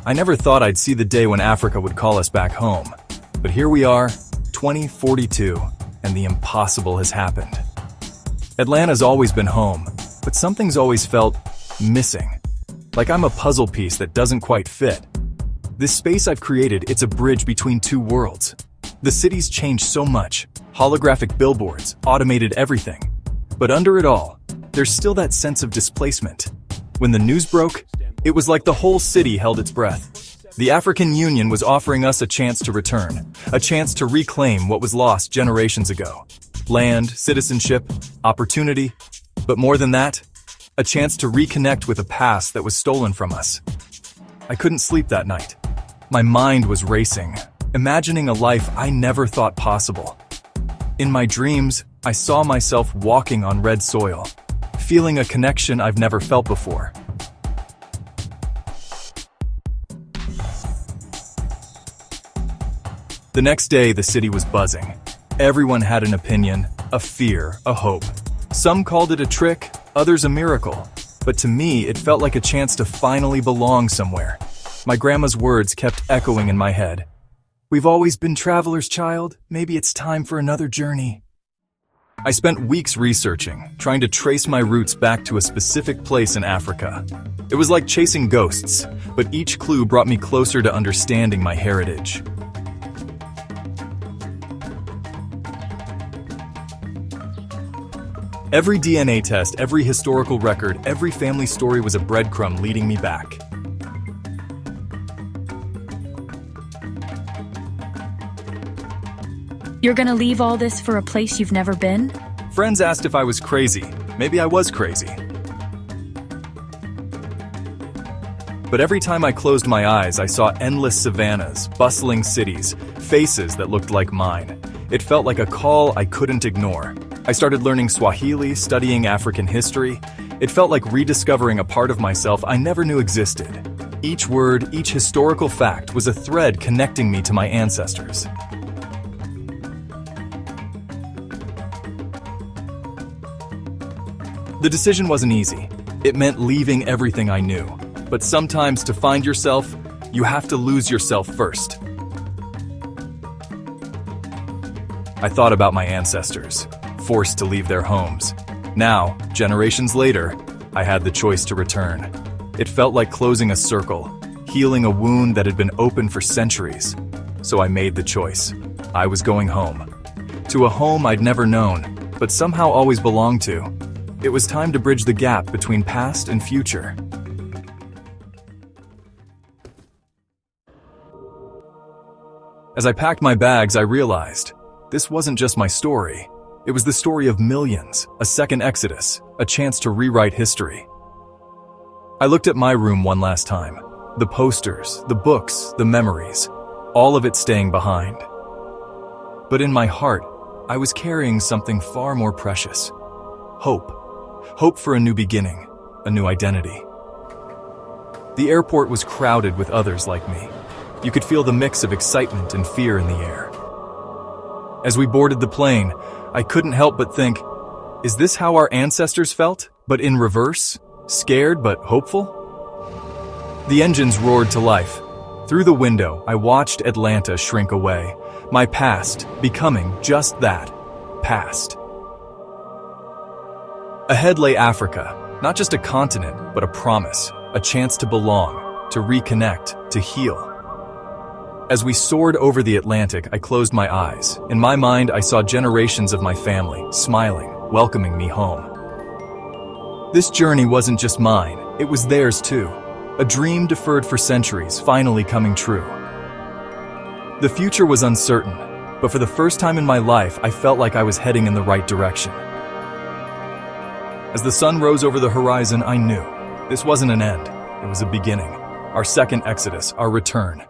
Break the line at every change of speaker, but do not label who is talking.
I never thought I'd see the day when Africa would call us back home. But here we are, 2042, and the impossible has happened. Atlanta's always been home, but something's always felt missing. Like I'm a puzzle piece that doesn't quite fit. This space I've created, it's a bridge between two worlds. The city's changed so much. Holographic billboards, automated everything. But under it all, there's still that sense of displacement. When the news broke, it was like the whole city held its breath. The African Union was offering us a chance to return, a chance to reclaim what was lost generations ago. Land, citizenship, opportunity, but more than that, a chance to reconnect with a past that was stolen from us. I couldn't sleep that night. My mind was racing, imagining a life I never thought possible. In my dreams, I saw myself walking on red soil, feeling a connection I've never felt before. The next day, the city was buzzing. Everyone had an opinion, a fear, a hope. Some called it a trick, others a miracle. But to me, it felt like a chance to finally belong somewhere. My grandma's words kept echoing in my head. We've always been travelers, child. Maybe it's time for another journey. I spent weeks researching, trying to trace my roots back to a specific place in Africa. It was like chasing ghosts, but each clue brought me closer to understanding my heritage. Every DNA test, every historical record, every family story was a breadcrumb leading me back.
You're gonna leave all this for a place you've never been?
Friends asked if I was crazy. Maybe I was crazy. But every time I closed my eyes, I saw endless savannas, bustling cities, faces that looked like mine. It felt like a call I couldn't ignore. I started learning Swahili, studying African history. It felt like rediscovering a part of myself I never knew existed. Each word, each historical fact was a thread connecting me to my ancestors. The decision wasn't easy. It meant leaving everything I knew. But sometimes to find yourself, you have to lose yourself first. I thought about my ancestors, forced to leave their homes. Now, generations later, I had the choice to return. It felt like closing a circle, healing a wound that had been open for centuries. So I made the choice. I was going home. To a home I'd never known, but somehow always belonged to. It was time to bridge the gap between past and future. As I packed my bags, I realized this wasn't just my story. It was the story of millions, a second exodus, a chance to rewrite history. I looked at my room one last time. The posters, the books, the memories, all of it staying behind. But in my heart, I was carrying something far more precious. Hope. Hope for a new beginning, a new identity. The airport was crowded with others like me. You could feel the mix of excitement and fear in the air. As we boarded the plane, I couldn't help but think, is this how our ancestors felt, but in reverse? Scared but hopeful? The engines roared to life. Through the window, I watched Atlanta shrink away, my past becoming just that, past. Ahead lay Africa, not just a continent, but a promise, a chance to belong, to reconnect, to heal. As we soared over the Atlantic, I closed my eyes. In my mind, I saw generations of my family, smiling, welcoming me home. This journey wasn't just mine, it was theirs too. A dream deferred for centuries, finally coming true. The future was uncertain, but for the first time in my life, I felt like I was heading in the right direction. As the sun rose over the horizon, I knew this wasn't an end, it was a beginning. Our second exodus, our return.